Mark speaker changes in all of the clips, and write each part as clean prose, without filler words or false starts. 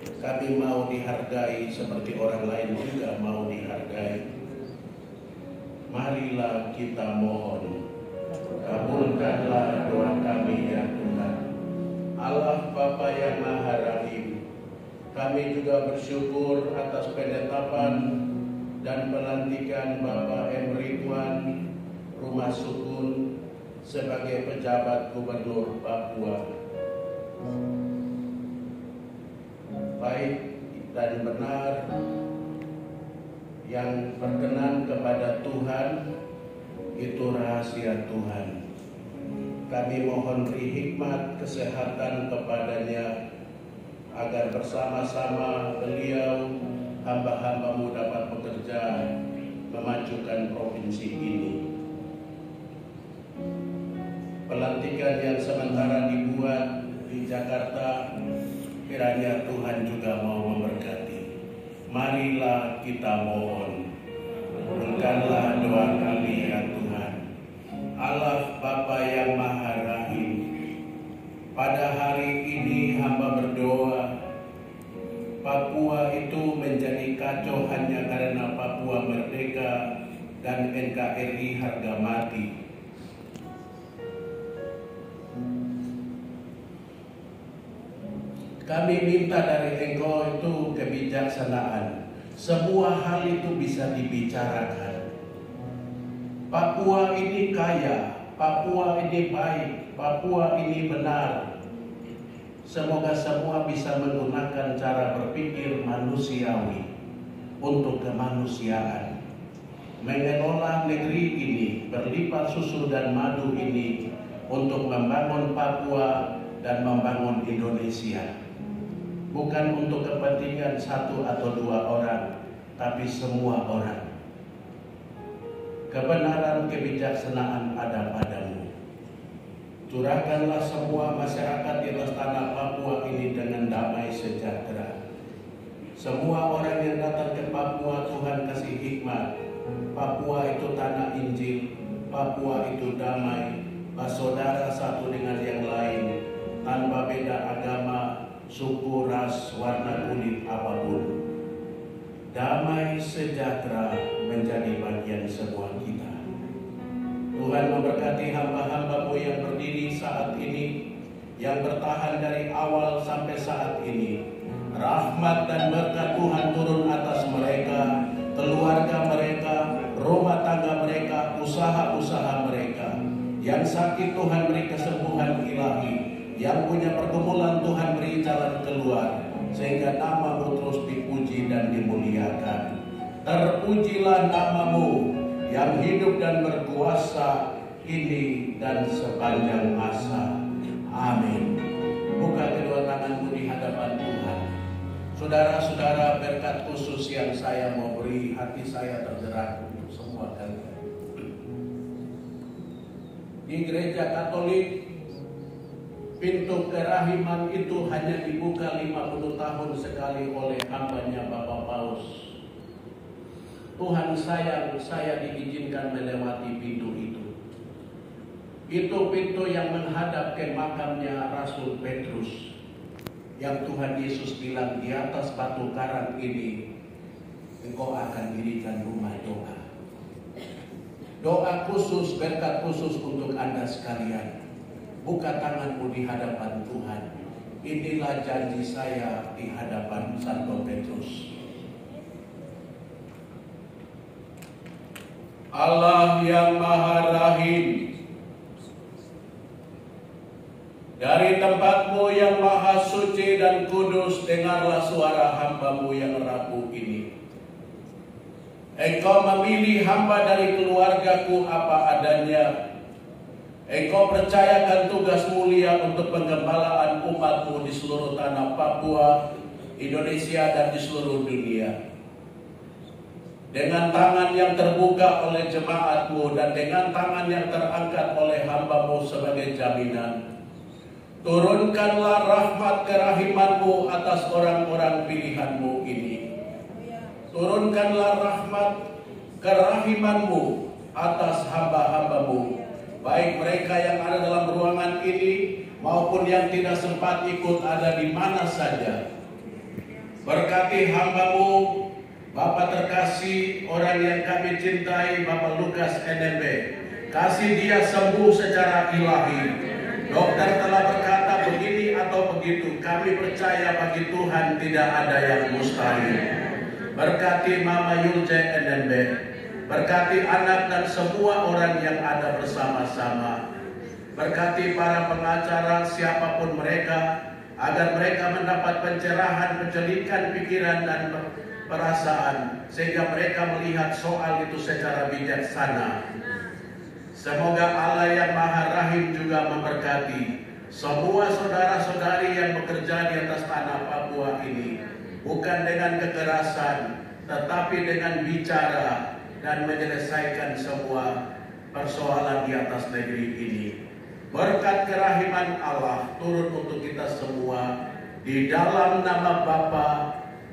Speaker 1: Kami mau dihargai seperti orang lain juga mau dihargai. Marilah kita mohon, kabulkanlah doa kami ya Tuhan. Allah Bapa yang Maha Rahim, kami juga bersyukur atas penetapan dan pelantikan Bapak M. Ridwan Rumah Sukun sebagai pejabat Gubernur Papua. Baik dan benar, yang berkenan kepada Tuhan itu rahasia Tuhan. Kami mohon beri hikmat kesehatan kepadanya agar bersama-sama beliau hamba-hambamu dapat bekerja memajukan provinsi ini. Pelantikan yang sementara dibuat di Jakarta, kiranya Tuhan juga mau memberkati. Marilah kita mohon, kabulkanlah doa kami ya Tuhan. Allah Bapa yang Maha Rahim, pada hari ini hamba berdoa, Papua itu menjadi kacau hanya karena Papua merdeka dan NKRI harga mati. Kami minta dari Engkau itu kebijaksanaan. Semua hal itu bisa dibicarakan. Papua ini kaya, Papua ini baik, Papua ini benar. Semoga semua bisa menggunakan cara berpikir manusiawi untuk kemanusiaan. Mengelola negeri ini, berlipat susu dan madu ini untuk membangun Papua dan membangun Indonesia. Bukan untuk kepentingan satu atau dua orang, tapi semua orang. Kebenaran kebijaksanaan ada padamu. Curahkanlah semua masyarakat di atas tanah Papua ini dengan damai sejahtera. Semua orang yang datang ke Papua, Tuhan kasih hikmat. Papua itu tanah Injil, Papua itu damai, bersaudara satu dengan yang lain, tanpa beda agama, suku, ras, warna kulit apapun. Damai sejahtera menjadi bagian semua kita. Tuhan memberkati hamba-hambamu yang berdiri saat ini, yang bertahan dari awal sampai saat ini. Rahmat dan berkat Tuhan turun atas mereka, keluarga mereka, rumah tangga mereka, usaha-usaha mereka. Yang sakit Tuhan beri kesembuhan ilahi, yang punya pergumulan Tuhan beri jalan keluar, sehingga namamu terus dipuji dan dimuliakan. Terpujilah namamu yang hidup dan berkuasa kini dan sepanjang masa. Amin. Buka kedua tanganmu di hadapan Tuhan. Saudara-saudara, berkat khusus yang saya mau beri, hati saya tergerak untuk semua kalian. Di gereja Katolik, pintu kerahiman itu hanya dibuka 50 tahun sekali oleh hambanya Bapak Paus. Tuhan sayang saya diizinkan melewati pintu itu. Itu pintu yang menghadap ke makamnya Rasul Petrus, yang Tuhan Yesus bilang, di atas batu karang ini engkau akan dirikan rumah doa. Doa khusus, berkat khusus untuk Anda sekalian. Buka tanganmu di hadapan Tuhan. Inilah janji saya di hadapan Santo Petrus. Allah yang Maha Rahim, dari tempatmu yang maha suci dan kudus, dengarlah suara hambamu yang rapuh ini. Engkau memilih hamba dari keluargaku apa adanya. Engkau percayakan tugas mulia untuk penggembalaan umatmu di seluruh tanah Papua, Indonesia, dan di seluruh dunia. Dengan tangan yang terbuka oleh jemaatmu dan dengan tangan yang terangkat oleh hambamu sebagai jaminan, turunkanlah rahmat kerahimanmu atas orang-orang pilihanmu ini. Turunkanlah rahmat kerahimanmu atas hamba-hambamu, baik mereka yang ada dalam ruangan ini maupun yang tidak sempat ikut ada di mana saja. Berkati hamba-Mu, Bapak terkasih, orang yang kami cintai, Bapak Lukas NMB. Kasih dia sembuh secara ilahi. Dokter telah berkata begini atau begitu. Kami percaya bagi Tuhan tidak ada yang mustahil. Berkati Mama Yulce NMB. Berkati anak dan semua orang yang ada bersama-sama. Berkati para pengacara siapapun mereka, agar mereka mendapat pencerahan, pencelikan pikiran dan perasaan, sehingga mereka melihat soal itu secara bijaksana. Semoga Allah yang Maha Rahim juga memberkati semua saudara-saudari yang bekerja di atas tanah Papua ini, bukan dengan kekerasan, tetapi dengan bicara dan menyelesaikan semua persoalan di atas negeri ini. Berkat kerahiman Allah turun untuk kita semua di dalam nama Bapa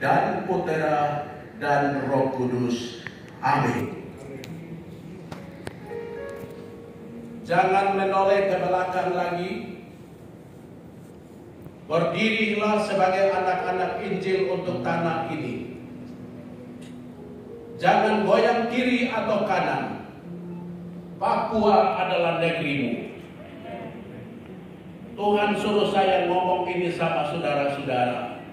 Speaker 1: dan Putera dan Roh Kudus. Amin. Jangan menoleh ke belakang lagi. Berdirilah sebagai anak-anak Injil untuk tanah ini. Jangan goyang kiri atau kanan. Papua adalah negerimu. Tuhan suruh saya ngomong ini sama saudara-saudara.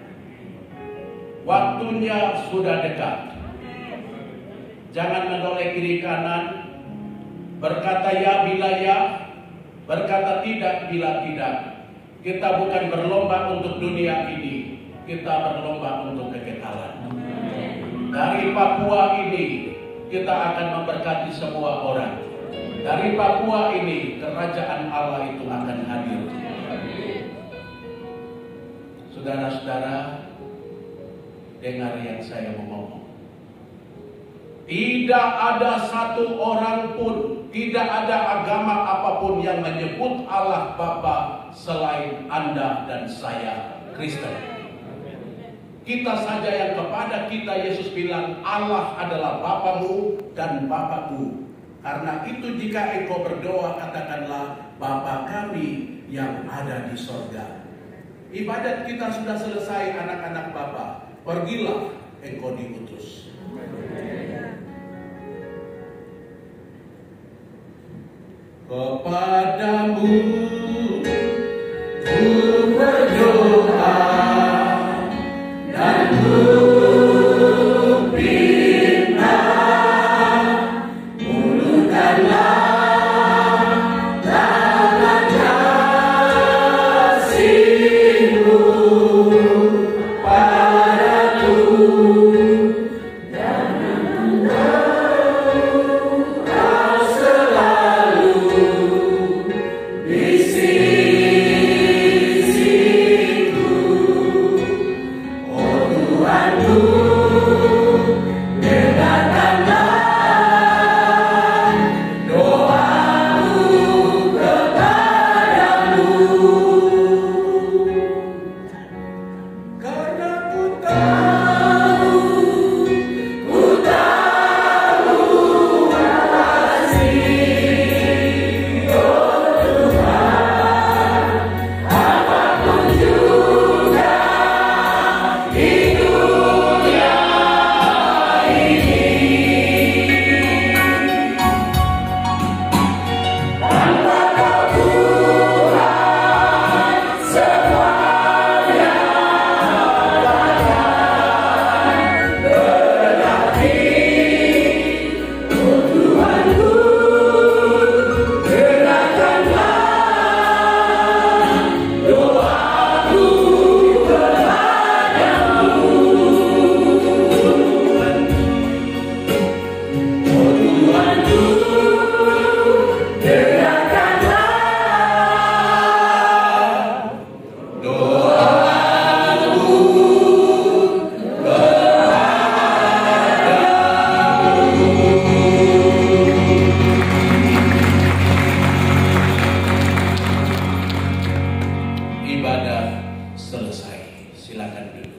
Speaker 1: Waktunya sudah dekat. Jangan menoleh kiri kanan. Berkata ya bila ya, berkata tidak bila tidak. Kita bukan berlomba untuk dunia ini, kita berlomba untuk kekekalan. Dari Papua ini kita akan memberkati semua orang. Dari Papua ini kerajaan Allah itu akan hadir. Saudara-saudara, dengar yang saya mau ngomong. Tidak ada satu orang pun, tidak ada agama apapun yang menyebut Allah Bapa selain Anda dan saya, Kristen. Kita saja yang kepada kita Yesus bilang Allah adalah Bapamu dan Bapakku. Karena itu jika engkau berdoa katakanlah Bapa kami yang ada di sorga. Ibadat kita sudah selesai anak-anak Bapa. Pergilah engkau diutus. Kepadamu ku berdoa.